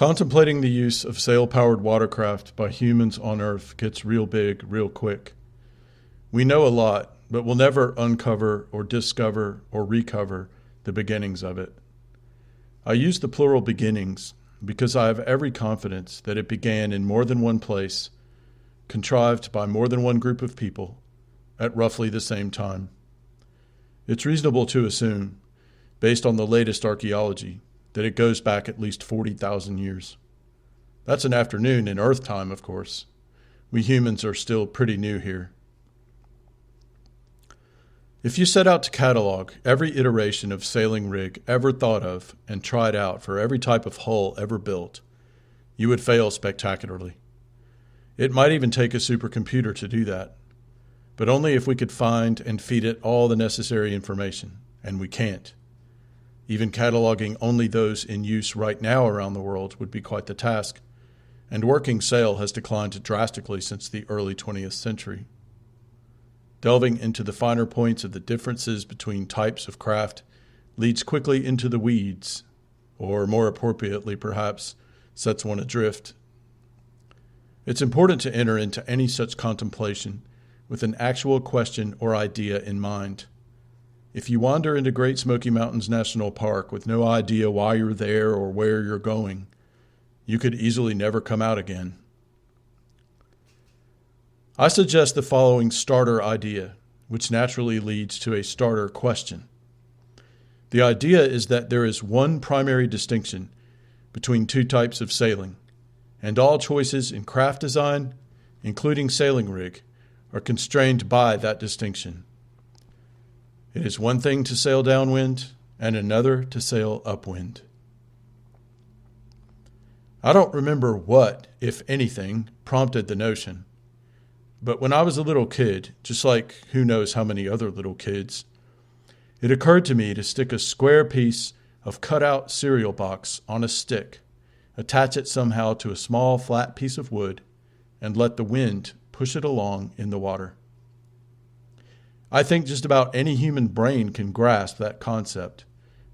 Contemplating the use of sail-powered watercraft by humans on Earth gets real big, real quick. We know a lot, but we'll never uncover or discover or recover the beginnings of it. I use the plural beginnings because I have every confidence that it began in more than one place, contrived by more than one group of people, at roughly the same time. It's reasonable to assume, based on the latest archaeology, that it goes back at least 40,000 years. That's an afternoon in Earth time, of course. We humans are still pretty new here. If you set out to catalog every iteration of sailing rig ever thought of and tried out for every type of hull ever built, you would fail spectacularly. It might even take a supercomputer to do that, but only if we could find and feed it all the necessary information, and we can't. Even cataloging only those in use right now around the world would be quite the task, and working sail has declined drastically since the early 20th century. Delving into the finer points of the differences between types of craft leads quickly into the weeds, or more appropriately perhaps, sets one adrift. It's important to enter into any such contemplation with an actual question or idea in mind. If you wander into Great Smoky Mountains National Park with no idea why you're there or where you're going, you could easily never come out again. I suggest the following starter idea, which naturally leads to a starter question. The idea is that there is one primary distinction between two types of sailing, and all choices in craft design, including sailing rig, are constrained by that distinction. It is one thing to sail downwind and another to sail upwind. I don't remember what, if anything, prompted the notion, but when I was a little kid, just like who knows how many other little kids, it occurred to me to stick a square piece of cut-out cereal box on a stick, attach it somehow to a small flat piece of wood, and let the wind push it along in the water. I think just about any human brain can grasp that concept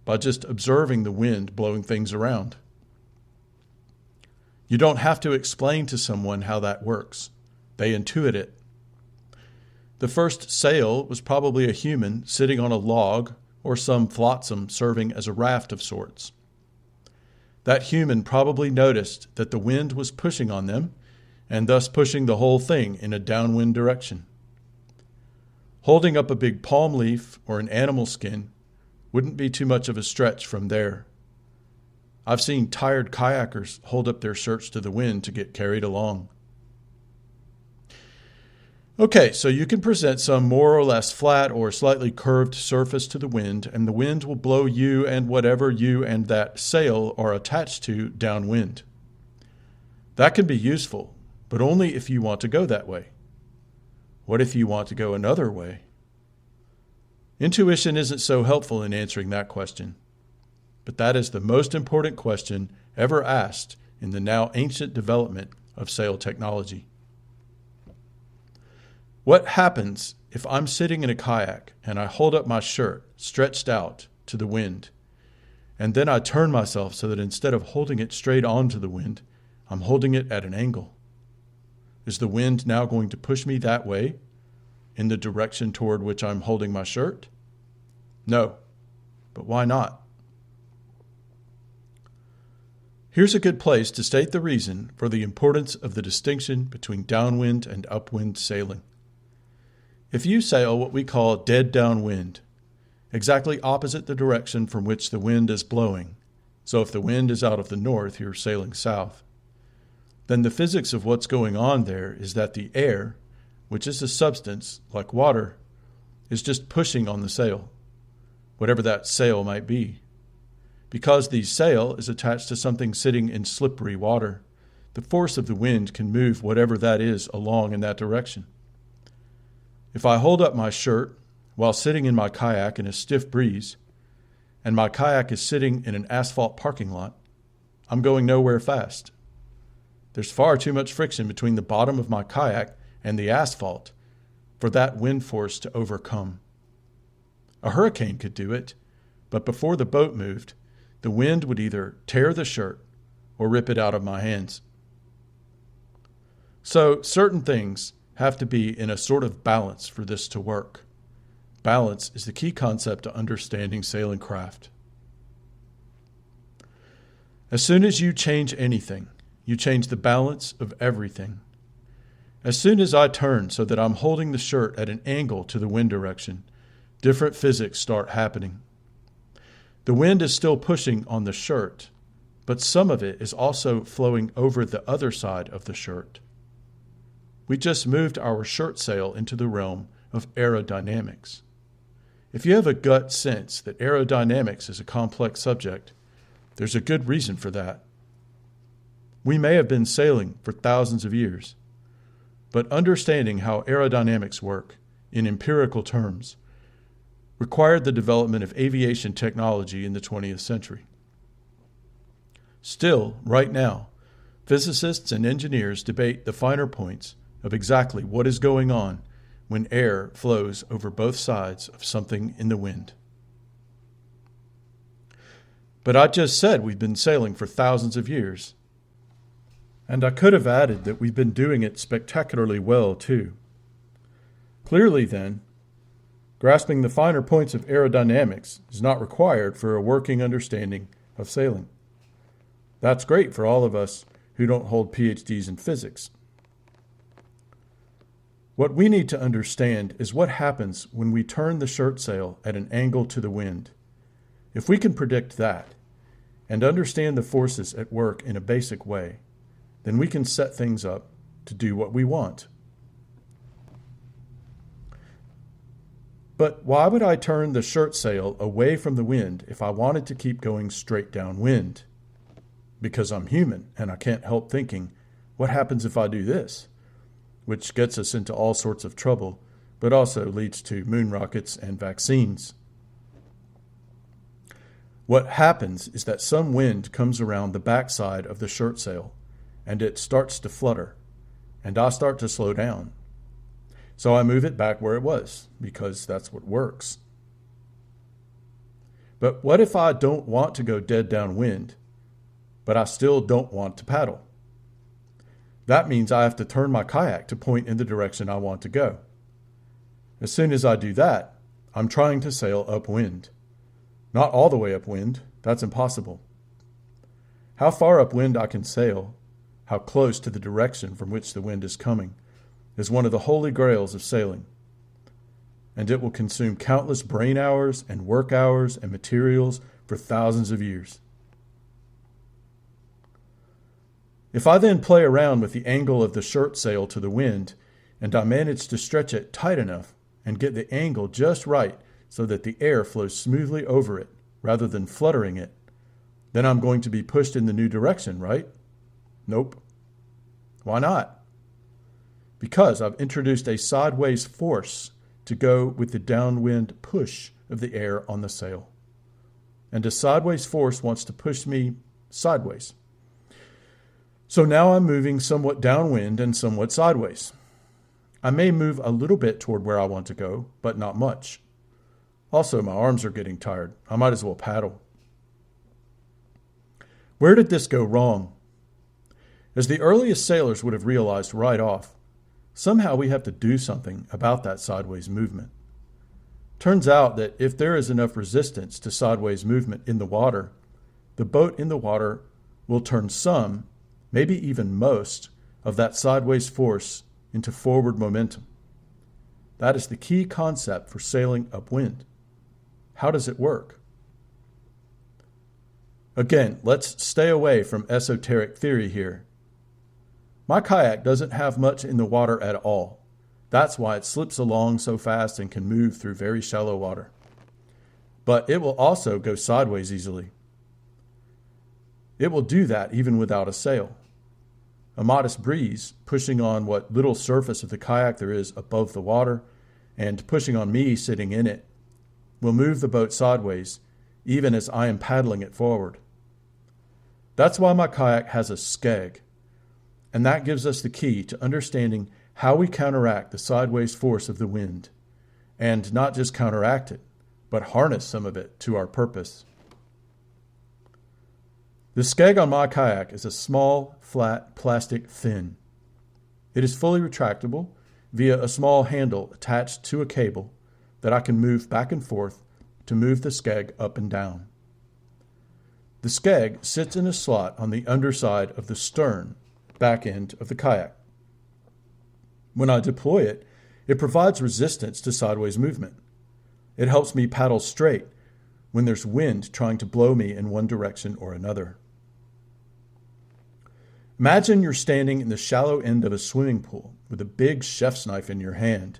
by just observing the wind blowing things around. You don't have to explain to someone how that works. They intuit it. The first sail was probably a human sitting on a log or some flotsam serving as a raft of sorts. That human probably noticed that the wind was pushing on them and thus pushing the whole thing in a downwind direction. Holding up a big palm leaf or an animal skin wouldn't be too much of a stretch from there. I've seen tired kayakers hold up their shirts to the wind to get carried along. Okay, so you can present some more or less flat or slightly curved surface to the wind, and the wind will blow you and whatever you and that sail are attached to downwind. That can be useful, but only if you want to go that way. What if you want to go another way? Intuition isn't so helpful in answering that question, but that is the most important question ever asked in the now ancient development of sail technology. What happens if I'm sitting in a kayak and I hold up my shirt stretched out to the wind, and then I turn myself so that instead of holding it straight onto the wind, I'm holding it at an angle? Is the wind now going to push me that way, in the direction toward which I'm holding my shirt? No, but why not? Here's a good place to state the reason for the importance of the distinction between downwind and upwind sailing. If you sail what we call dead downwind, exactly opposite the direction from which the wind is blowing, so if the wind is out of the north, you're sailing south, then the physics of what's going on there is that the air, which is a substance like water, is just pushing on the sail, whatever that sail might be. Because the sail is attached to something sitting in slippery water, the force of the wind can move whatever that is along in that direction. If I hold up my shirt while sitting in my kayak in a stiff breeze, and my kayak is sitting in an asphalt parking lot, I'm going nowhere fast. There's far too much friction between the bottom of my kayak and the asphalt for that wind force to overcome. A hurricane could do it, but before the boat moved, the wind would either tear the shirt or rip it out of my hands. So certain things have to be in a sort of balance for this to work. Balance is the key concept to understanding sailing craft. As soon as you change anything, you change the balance of everything. As soon as I turn so that I'm holding the shirt at an angle to the wind direction, different physics start happening. The wind is still pushing on the shirt, but some of it is also flowing over the other side of the shirt. We just moved our shirt sail into the realm of aerodynamics. If you have a gut sense that aerodynamics is a complex subject, there's a good reason for that. We may have been sailing for thousands of years, but understanding how aerodynamics work in empirical terms required the development of aviation technology in the 20th century. Still, right now, physicists and engineers debate the finer points of exactly what is going on when air flows over both sides of something in the wind. But I just said we've been sailing for thousands of years. And I could have added that we've been doing it spectacularly well, too. Clearly, then, grasping the finer points of aerodynamics is not required for a working understanding of sailing. That's great for all of us who don't hold PhDs in physics. What we need to understand is what happens when we turn the shirt sail at an angle to the wind. If we can predict that, and understand the forces at work in a basic way, then we can set things up to do what we want. But why would I turn the shirt sail away from the wind if I wanted to keep going straight downwind? Because I'm human and I can't help thinking, what happens if I do this? Which gets us into all sorts of trouble, but also leads to moon rockets and vaccines. What happens is that some wind comes around the backside of the shirt sail, and it starts to flutter, and I start to slow down. So I move it back where it was, because that's what works. But what if I don't want to go dead downwind, but I still don't want to paddle? That means I have to turn my kayak to point in the direction I want to go. As soon as I do that, I'm trying to sail upwind. Not all the way upwind, that's impossible. How far upwind I can sail, how close to the direction from which the wind is coming, is one of the holy grails of sailing. And it will consume countless brain hours and work hours and materials for thousands of years. If I then play around with the angle of the shirt sail to the wind, and I manage to stretch it tight enough and get the angle just right so that the air flows smoothly over it rather than fluttering it, then I'm going to be pushed in the new direction, right? Nope. Why not? Because I've introduced a sideways force to go with the downwind push of the air on the sail. And a sideways force wants to push me sideways. So now I'm moving somewhat downwind and somewhat sideways. I may move a little bit toward where I want to go, but not much. Also, my arms are getting tired. I might as well paddle. Where did this go wrong? As the earliest sailors would have realized right off, somehow we have to do something about that sideways movement. Turns out that if there is enough resistance to sideways movement in the water, the boat in the water will turn some, maybe even most, of that sideways force into forward momentum. That is the key concept for sailing upwind. How does it work? Again, let's stay away from esoteric theory here. My kayak doesn't have much in the water at all. That's why it slips along so fast and can move through very shallow water. But it will also go sideways easily. It will do that even without a sail. A modest breeze, pushing on what little surface of the kayak there is above the water, and pushing on me sitting in it, will move the boat sideways, even as I am paddling it forward. That's why my kayak has a skeg, and that gives us the key to understanding how we counteract the sideways force of the wind, and not just counteract it, but harness some of it to our purpose. The skeg on my kayak is a small, flat plastic fin. It is fully retractable via a small handle attached to a cable that I can move back and forth to move the skeg up and down. The skeg sits in a slot on the underside of the stern back end of the kayak. When I deploy it, it provides resistance to sideways movement. It helps me paddle straight when there's wind trying to blow me in one direction or another. Imagine you're standing in the shallow end of a swimming pool with a big chef's knife in your hand,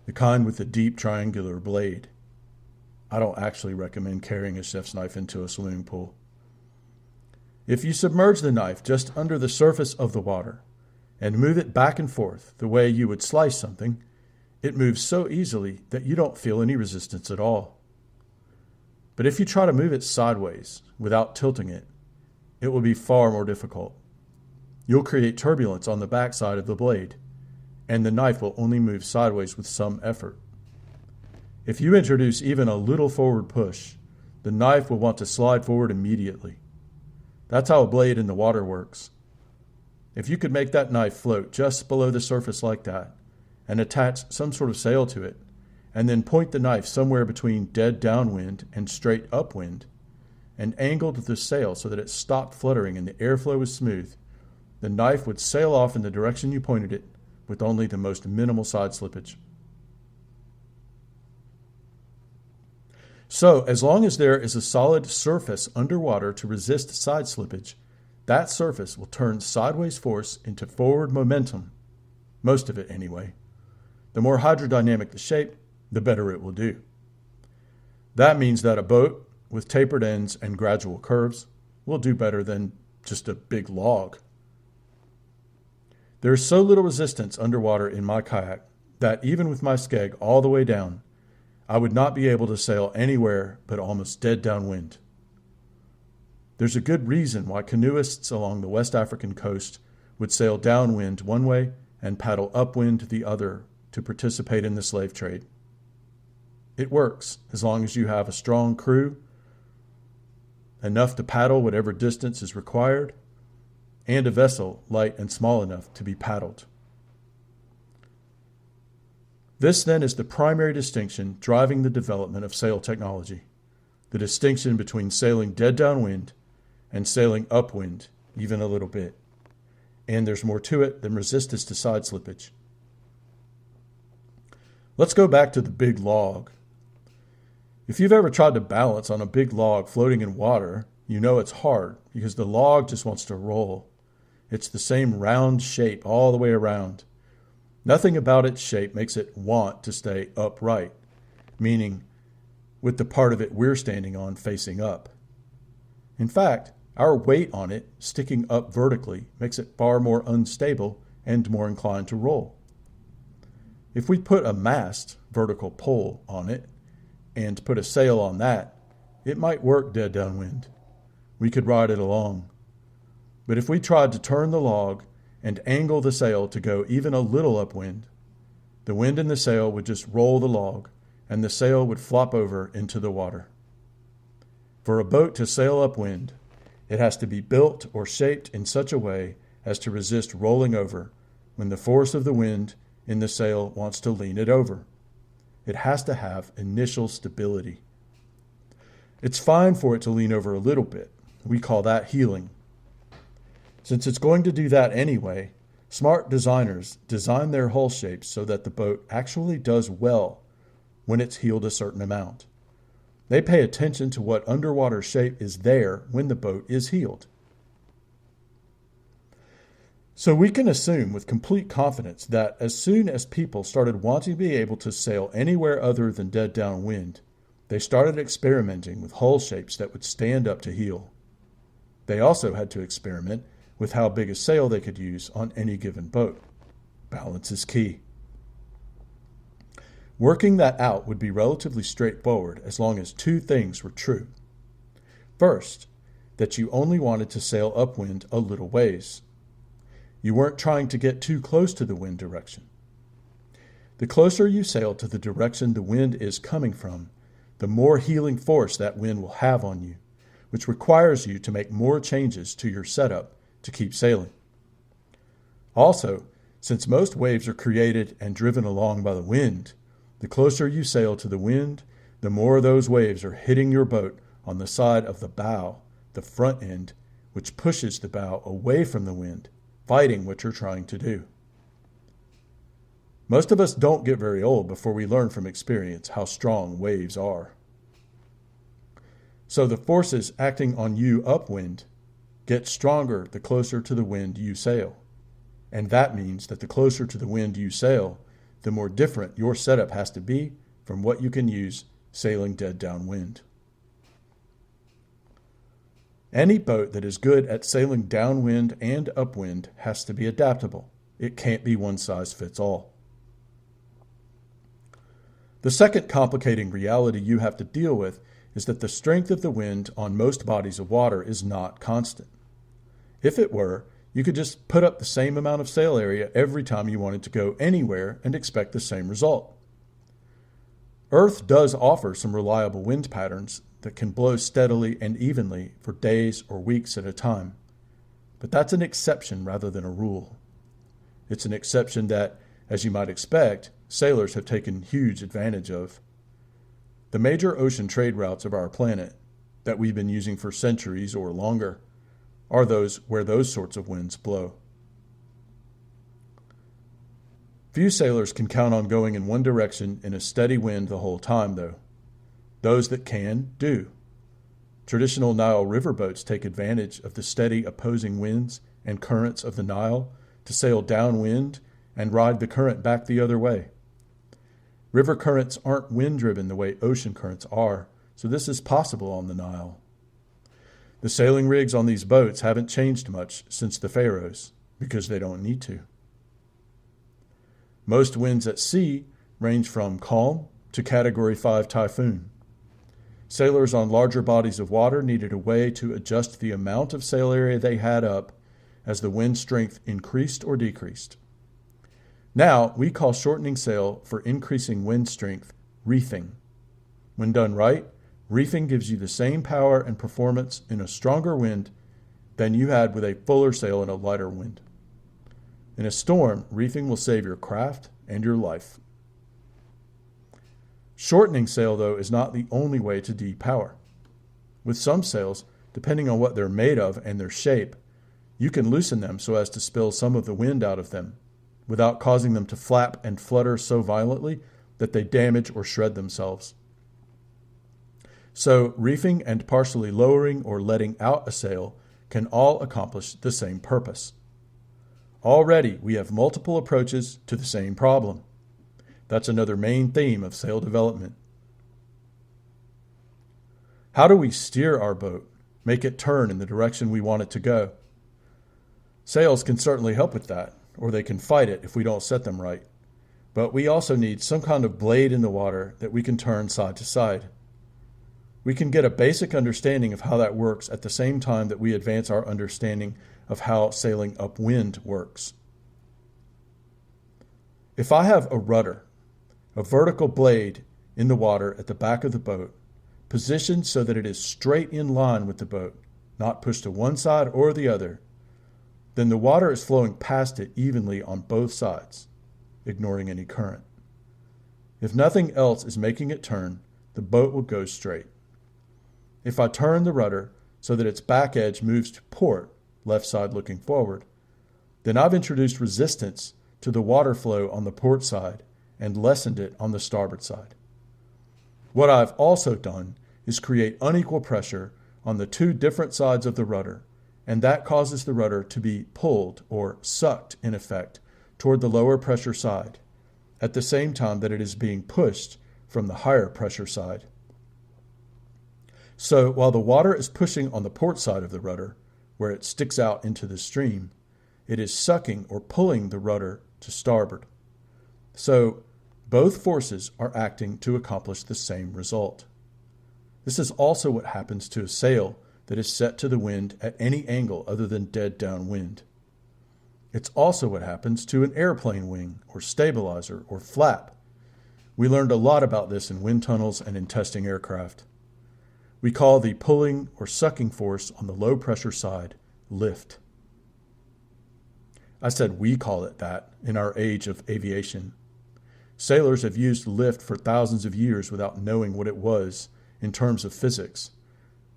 the kind with the deep triangular blade. I don't actually recommend carrying a chef's knife into a swimming pool. If you submerge the knife just under the surface of the water and move it back and forth the way you would slice something, it moves so easily that you don't feel any resistance at all. But if you try to move it sideways without tilting it, it will be far more difficult. You'll create turbulence on the backside of the blade, and the knife will only move sideways with some effort. If you introduce even a little forward push, the knife will want to slide forward immediately. That's how a blade in the water works. If you could make that knife float just below the surface like that, and attach some sort of sail to it, and then point the knife somewhere between dead downwind and straight upwind, and angled the sail so that it stopped fluttering and the airflow was smooth, the knife would sail off in the direction you pointed it with only the most minimal side slippage. So, as long as there is a solid surface underwater to resist side slippage, that surface will turn sideways force into forward momentum, most of it anyway. The more hydrodynamic the shape, the better it will do. That means that a boat with tapered ends and gradual curves will do better than just a big log. There is so little resistance underwater in my kayak that even with my skeg all the way down, I would not be able to sail anywhere but almost dead downwind. There's a good reason why canoeists along the West African coast would sail downwind one way and paddle upwind the other to participate in the slave trade. It works as long as you have a strong crew, enough to paddle whatever distance is required, and a vessel light and small enough to be paddled. This then is the primary distinction driving the development of sail technology, the distinction between sailing dead downwind and sailing upwind even a little bit. And there's more to it than resistance to side slippage. Let's go back to the big log. If you've ever tried to balance on a big log floating in water, you know it's hard because the log just wants to roll. It's the same round shape all the way around. Nothing about its shape makes it want to stay upright, meaning with the part of it we're standing on facing up. In fact, our weight on it sticking up vertically makes it far more unstable and more inclined to roll. If we put a mast, vertical pole, on it and put a sail on that, it might work dead downwind. We could ride it along. But if we tried to turn the log and angle the sail to go even a little upwind, the wind in the sail would just roll the log and the sail would flop over into the water. For a boat to sail upwind, it has to be built or shaped in such a way as to resist rolling over when the force of the wind in the sail wants to lean it over. It has to have initial stability. It's fine for it to lean over a little bit. We call that heeling. Since it's going to do that anyway, smart designers design their hull shapes so that the boat actually does well when it's heeled a certain amount. They pay attention to what underwater shape is there when the boat is heeled. So we can assume with complete confidence that as soon as people started wanting to be able to sail anywhere other than dead downwind, they started experimenting with hull shapes that would stand up to heel. They also had to experiment with how big a sail they could use on any given boat. Balance is key. Working that out would be relatively straightforward as long as two things were true. First, that you only wanted to sail upwind a little ways. You weren't trying to get too close to the wind direction. The closer you sail to the direction the wind is coming from, the more heeling force that wind will have on you, which requires you to make more changes to your setup to keep sailing. Also, since most waves are created and driven along by the wind, the closer you sail to the wind, the more those waves are hitting your boat on the side of the bow, the front end, which pushes the bow away from the wind, fighting what you're trying to do. Most of us don't get very old before we learn from experience how strong waves are. So the forces acting on you upwind get stronger the closer to the wind you sail. And that means that the closer to the wind you sail, the more different your setup has to be from what you can use sailing dead downwind. Any boat that is good at sailing downwind and upwind has to be adaptable. It can't be one size fits all. The second complicating reality you have to deal with is that the strength of the wind on most bodies of water is not constant. If it were, you could just put up the same amount of sail area every time you wanted to go anywhere and expect the same result. Earth does offer some reliable wind patterns that can blow steadily and evenly for days or weeks at a time. But that's an exception rather than a rule. It's an exception that, as you might expect, sailors have taken huge advantage of. The major ocean trade routes of our planet, that we've been using for centuries or longer, are those where those sorts of winds blow. Few sailors can count on going in one direction in a steady wind the whole time, though. Those that can, do. Traditional Nile river boats take advantage of the steady opposing winds and currents of the Nile to sail downwind and ride the current back the other way. River currents aren't wind-driven the way ocean currents are, so this is possible on the Nile. The sailing rigs on these boats haven't changed much since the pharaohs, because they don't need to. Most winds at sea range from calm to Category 5 typhoon. Sailors on larger bodies of water needed a way to adjust the amount of sail area they had up as the wind strength increased or decreased. Now, we call shortening sail for increasing wind strength reefing. When done right, reefing gives you the same power and performance in a stronger wind than you had with a fuller sail in a lighter wind. In a storm, reefing will save your craft and your life. Shortening sail, though, is not the only way to depower. With some sails, depending on what they're made of and their shape, you can loosen them so as to spill some of the wind out of them, without causing them to flap and flutter so violently that they damage or shred themselves. So, reefing and partially lowering or letting out a sail can all accomplish the same purpose. Already, we have multiple approaches to the same problem. That's another main theme of sail development. How do we steer our boat, make it turn in the direction we want it to go? Sails can certainly help with that, or they can fight it if we don't set them right. But we also need some kind of blade in the water that we can turn side to side. We can get a basic understanding of how that works at the same time that we advance our understanding of how sailing upwind works. If I have a rudder, a vertical blade in the water at the back of the boat, positioned so that it is straight in line with the boat, not pushed to one side or the other, then the water is flowing past it evenly on both sides, ignoring any current. If nothing else is making it turn, the boat will go straight. If I turn the rudder so that its back edge moves to port, left side looking forward, then I've introduced resistance to the water flow on the port side and lessened it on the starboard side. What I've also done is create unequal pressure on the two different sides of the rudder, and that causes the rudder to be pulled or sucked, in effect, toward the lower pressure side, at the same time that it is being pushed from the higher pressure side. So while the water is pushing on the port side of the rudder, where it sticks out into the stream, it is sucking or pulling the rudder to starboard. So both forces are acting to accomplish the same result. This is also what happens to a sail that is set to the wind at any angle other than dead downwind. It's also what happens to an airplane wing or stabilizer or flap. We learned a lot about this in wind tunnels and in testing aircraft. We call the pulling or sucking force on the low pressure side lift. I said we call it that in our age of aviation. Sailors have used lift for thousands of years without knowing what it was in terms of physics,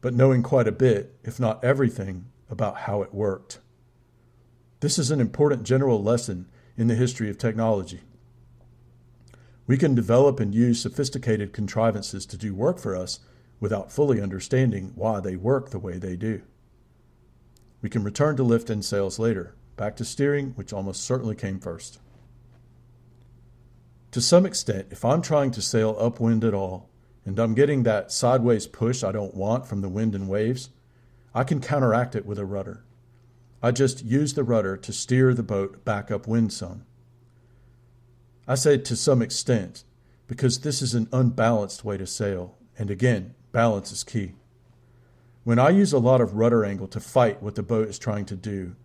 but knowing quite a bit, if not everything, about how it worked. This is an important general lesson in the history of technology. We can develop and use sophisticated contrivances to do work for us without fully understanding why they work the way they do. We can return to lift and sails later, back to steering, which almost certainly came first. To some extent, if I'm trying to sail upwind at all, and I'm getting that sideways push I don't want from the wind and waves, I can counteract it with a rudder. I just use the rudder to steer the boat back upwind some. I say to some extent, because this is an unbalanced way to sail, and again, balance is key. When I use a lot of rudder angle to fight what the boat is trying to do,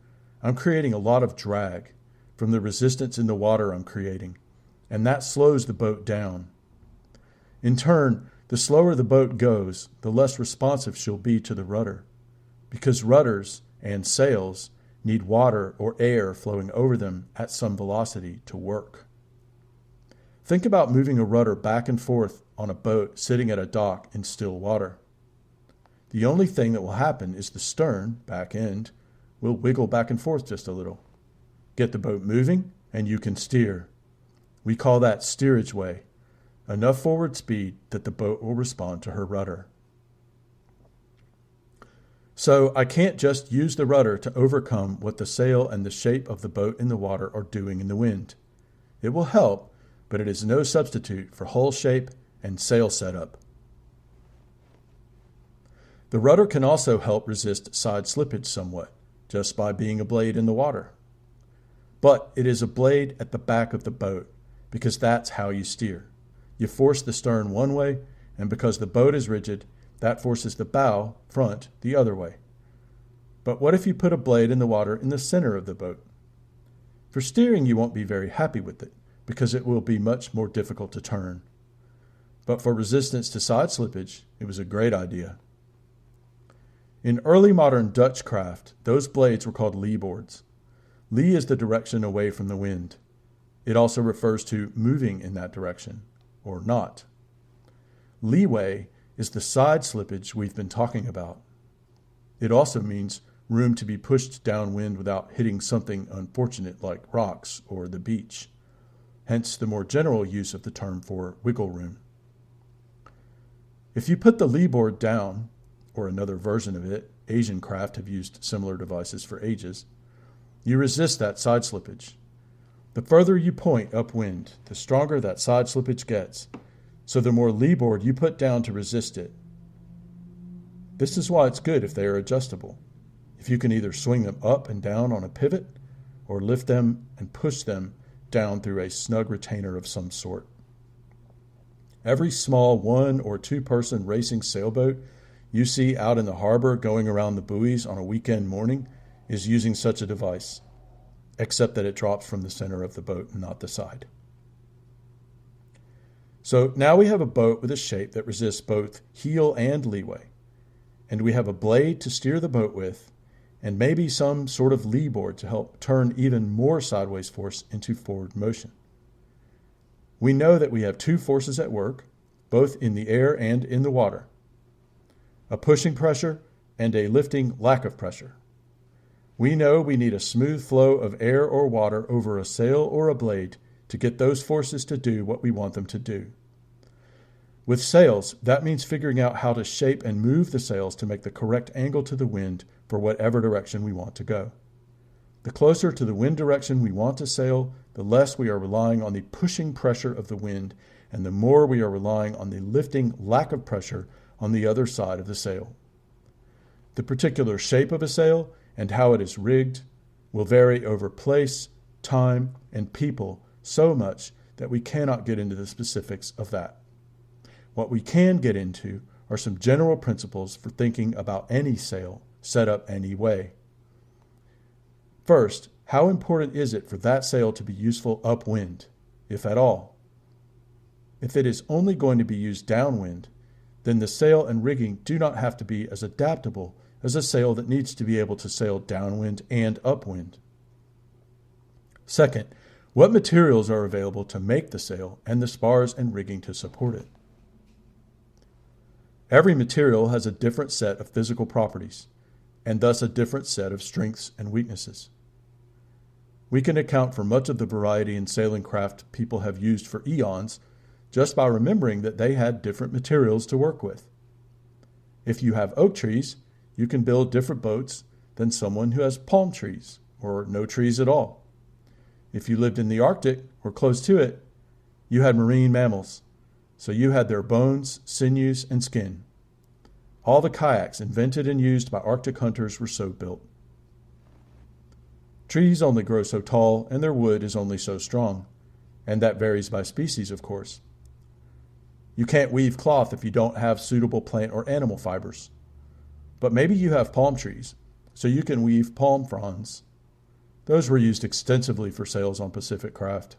I'm creating a lot of drag from the resistance in the water I'm creating, and that slows the boat down. In turn, the slower the boat goes, the less responsive she'll be to the rudder, because rudders and sails need water or air flowing over them at some velocity to work. Think about moving a rudder back and forth on a boat sitting at a dock in still water. The only thing that will happen is the stern, back end, will wiggle back and forth just a little. Get the boat moving, and you can steer. We call that steerage way, enough forward speed that the boat will respond to her rudder. So I can't just use the rudder to overcome what the sail and the shape of the boat in the water are doing in the wind. It will help, but it is no substitute for hull shape and sail setup. The rudder can also help resist side slippage somewhat, just by being a blade in the water. But it is a blade at the back of the boat, because that's how you steer. You force the stern one way, and because the boat is rigid, that forces the bow, front, the other way. But what if you put a blade in the water in the center of the boat? For steering, you won't be very happy with it, because it will be much more difficult to turn. But for resistance to side slippage, it was a great idea. In early modern Dutch craft, those blades were called lee boards. Lee is the direction away from the wind. It also refers to moving in that direction, or not. Leeway is the side slippage we've been talking about. It also means room to be pushed downwind without hitting something unfortunate like rocks or the beach, hence the more general use of the term for wiggle room. If you put the lee board down, or another version of it, Asian craft have used similar devices for ages, you resist that side slippage. The further you point upwind, the stronger that side slippage gets, so the more lee board you put down to resist it. This is why it's good if they are adjustable. If you can either swing them up and down on a pivot, or lift them and push them down through a snug retainer of some sort. Every small 1 or 2 person racing sailboat you see out in the harbor going around the buoys on a weekend morning is using such a device, except that it drops from the center of the boat and not the side. So now we have a boat with a shape that resists both heel and leeway, and we have a blade to steer the boat with, and maybe some sort of lee board to help turn even more sideways force into forward motion. We know that we have 2 forces at work, both in the air and in the water. A pushing pressure and a lifting lack of pressure. We know we need a smooth flow of air or water over a sail or a blade to get those forces to do what we want them to do. With sails, that means figuring out how to shape and move the sails to make the correct angle to the wind for whatever direction we want to go. The closer to the wind direction we want to sail, the less we are relying on the pushing pressure of the wind, and the more we are relying on the lifting lack of pressure on the other side of the sail. The particular shape of a sail and how it is rigged will vary over place, time, and people so much that we cannot get into the specifics of that. What we can get into are some general principles for thinking about any sail set up any way. First, how important is it for that sail to be useful upwind, if at all? If it is only going to be used downwind, then the sail and rigging do not have to be as adaptable as a sail that needs to be able to sail downwind and upwind. Second, what materials are available to make the sail and the spars and rigging to support it? Every material has a different set of physical properties, and thus a different set of strengths and weaknesses. We can account for much of the variety in sailing craft people have used for eons just by remembering that they had different materials to work with. If you have oak trees, you can build different boats than someone who has palm trees or no trees at all. If you lived in the Arctic or close to it, you had marine mammals, so you had their bones, sinews, and skin. All the kayaks invented and used by Arctic hunters were so built. Trees only grow so tall, and their wood is only so strong, and that varies by species, of course. You can't weave cloth if you don't have suitable plant or animal fibers. But maybe you have palm trees, so you can weave palm fronds. Those were used extensively for sails on Pacific craft.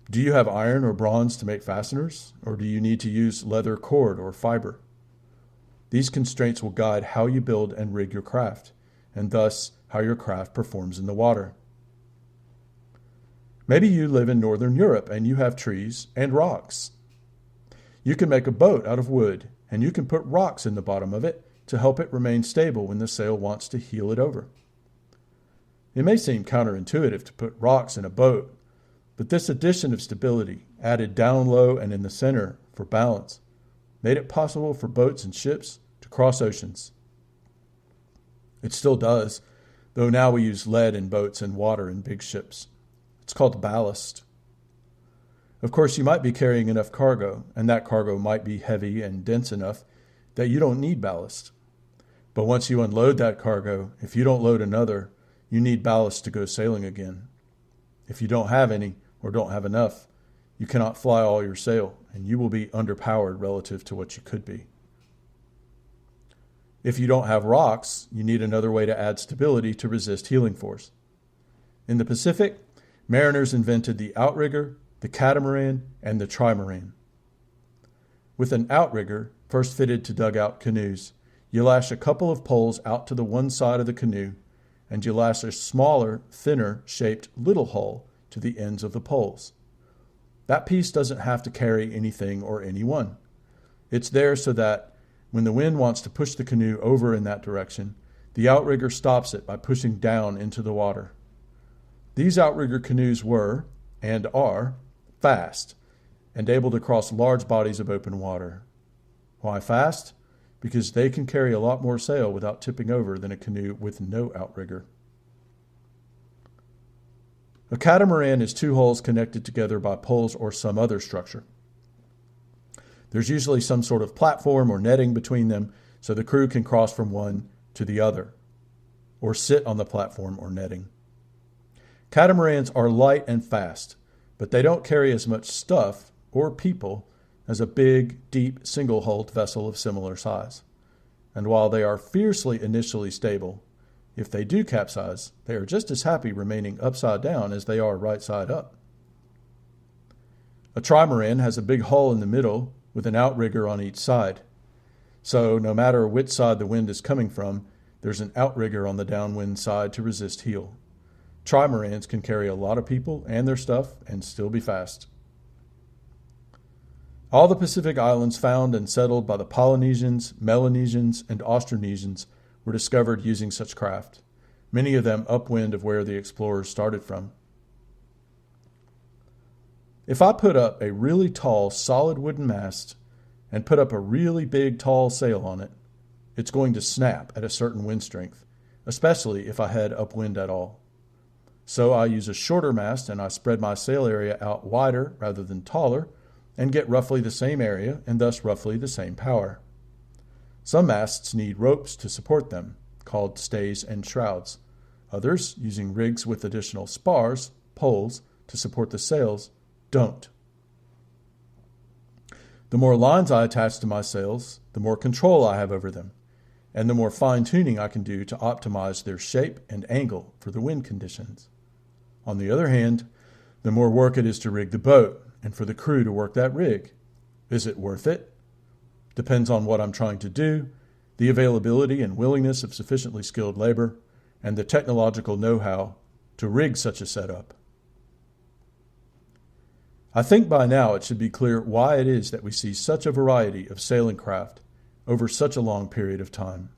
Do you have iron or bronze to make fasteners, or do you need to use leather cord or fiber? These constraints will guide how you build and rig your craft, and thus how your craft performs in the water. Maybe you live in Northern Europe and you have trees and rocks. You can make a boat out of wood, and you can put rocks in the bottom of it to help it remain stable when the sail wants to heel it over. It may seem counterintuitive to put rocks in a boat, but this addition of stability, added down low and in the center for balance, made it possible for boats and ships to cross oceans. It still does, though now we use lead in boats and water in big ships. It's called ballast. Of course, you might be carrying enough cargo, and that cargo might be heavy and dense enough that you don't need ballast. But once you unload that cargo, if you don't load another, you need ballast to go sailing again. If you don't have any or don't have enough, you cannot fly all your sail, and you will be underpowered relative to what you could be. If you don't have rocks, you need another way to add stability to resist heeling force. In the Pacific, mariners invented the outrigger, the catamaran, and the trimaran. With an outrigger, first fitted to dugout canoes, you lash a couple of poles out to the one side of the canoe, and you lash a smaller, thinner shaped little hull to the ends of the poles. That piece doesn't have to carry anything or anyone. It's there so that when the wind wants to push the canoe over in that direction, the outrigger stops it by pushing down into the water. These outrigger canoes were, and are, fast and able to cross large bodies of open water. Why fast? Because they can carry a lot more sail without tipping over than a canoe with no outrigger. A catamaran is two hulls connected together by poles or some other structure. There's usually some sort of platform or netting between them so the crew can cross from one to the other, or sit on the platform or netting. Catamarans are light and fast, but they don't carry as much stuff or people as a big, deep, single-hulled vessel of similar size. And while they are fiercely initially stable, if they do capsize, they are just as happy remaining upside down as they are right side up. A trimaran has a big hull in the middle with an outrigger on each side. So no matter which side the wind is coming from, there's an outrigger on the downwind side to resist heel. Trimarans can carry a lot of people and their stuff and still be fast. All the Pacific islands found and settled by the Polynesians, Melanesians, and Austronesians were discovered using such craft, many of them upwind of where the explorers started from. If I put up a really tall, solid wooden mast and put up a really big, tall sail on it, it's going to snap at a certain wind strength, especially if I head upwind at all. So I use a shorter mast and I spread my sail area out wider rather than taller and get roughly the same area and thus roughly the same power. Some masts need ropes to support them, called stays and shrouds. Others, using rigs with additional spars, poles, to support the sails, don't. The more lines I attach to my sails, the more control I have over them, and the more fine-tuning I can do to optimize their shape and angle for the wind conditions. On the other hand, the more work it is to rig the boat and for the crew to work that rig. Is it worth it? depends on what I'm trying to do, the availability and willingness of sufficiently skilled labor, and the technological know-how to rig such a setup. I think by now it should be clear why it is that we see such a variety of sailing craft over such a long period of time.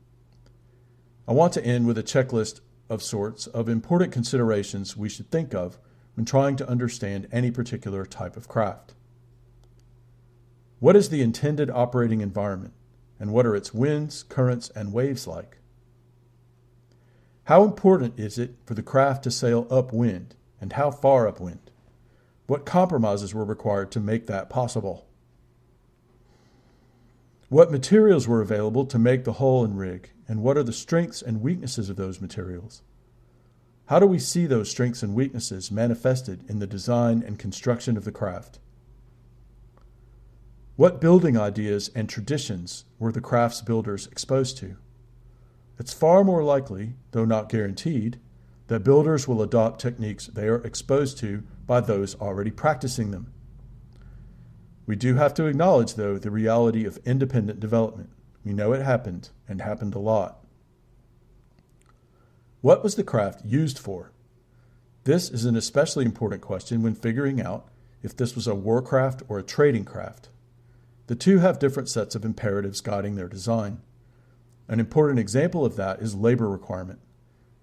I want to end with a checklist of sorts of important considerations we should think of when trying to understand any particular type of craft. What is the intended operating environment, and what are its winds, currents, and waves like? How important is it for the craft to sail upwind, and how far upwind? What compromises were required to make that possible? What materials were available to make the hull and rig, and what are the strengths and weaknesses of those materials? How do we see those strengths and weaknesses manifested in the design and construction of the craft? What building ideas and traditions were the craft's builders exposed to? It's far more likely, though not guaranteed, that builders will adopt techniques they are exposed to by those already practicing them. We do have to acknowledge, though, the reality of independent development. We know it happened, and happened a lot. What was the craft used for? This is an especially important question when figuring out if this was a warcraft or a trading craft. The two have different sets of imperatives guiding their design. An important example of that is labor requirement.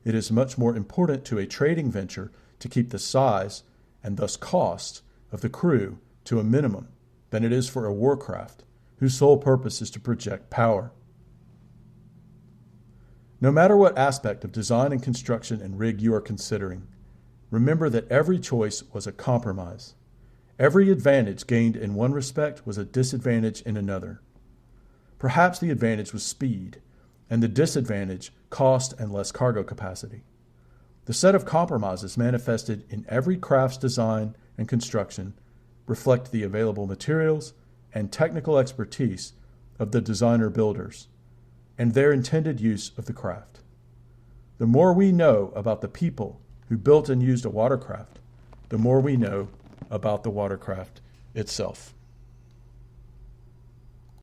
It is much more important to a trading venture to keep the size, and thus cost, of the crew to a minimum than it is for a warcraft, whose sole purpose is to project power. No matter what aspect of design and construction and rig you are considering, remember that every choice was a compromise. Every advantage gained in one respect was a disadvantage in another. Perhaps the advantage was speed, and the disadvantage cost and less cargo capacity. The set of compromises manifested in every craft's design and construction reflect the available materials and technical expertise of the designer builders and their intended use of the craft. The more we know about the people who built and used a watercraft, the more we know about the watercraft itself.